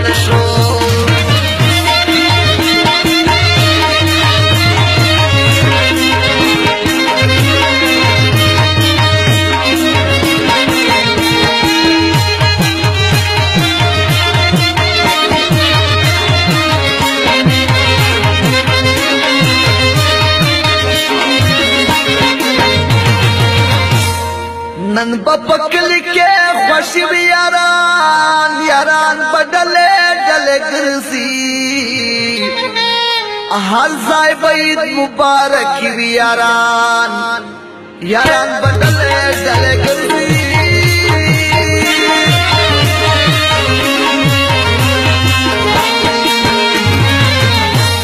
نشو نن بپکل کے خوشی بھی یاران بدلے ڈلے گرسی ہر ځای بعید مبارک بھی یاران بدلے ڈلے گرسی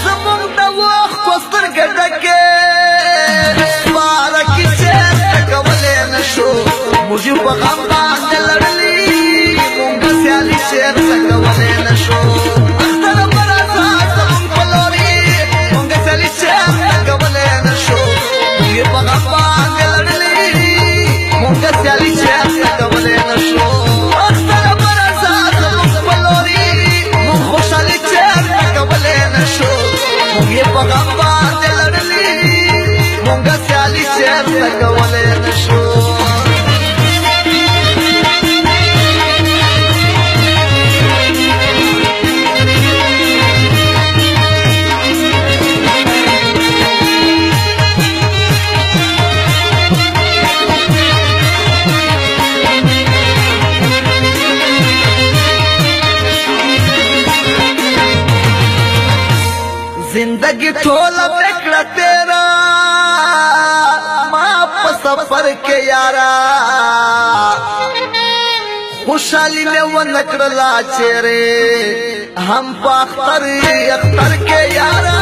زمون دا وخت کوستر گډکه مارکی چیر کولے نشو مجھے بغم باندې لړلی مونږ سیالي شعر کولے نشو اختر پر آزاد زمون پلوري مونږ سیالي شعر کولے نشو مجھے بغم باندې لړلی مونږ سیالي شعر کولے نشو اختر پر آزاد زمون پلوري مونږ خوشالي شعر کولے نشو مجھے بغم باندې لړلی مونږ سیالي شعر کولے نشو زندگی ٹھولا پکڑا تیرا ماں پا سفر کے یارا خوشحالی میں وہ نکڑلا چیرے ہم پا اختر کے یارا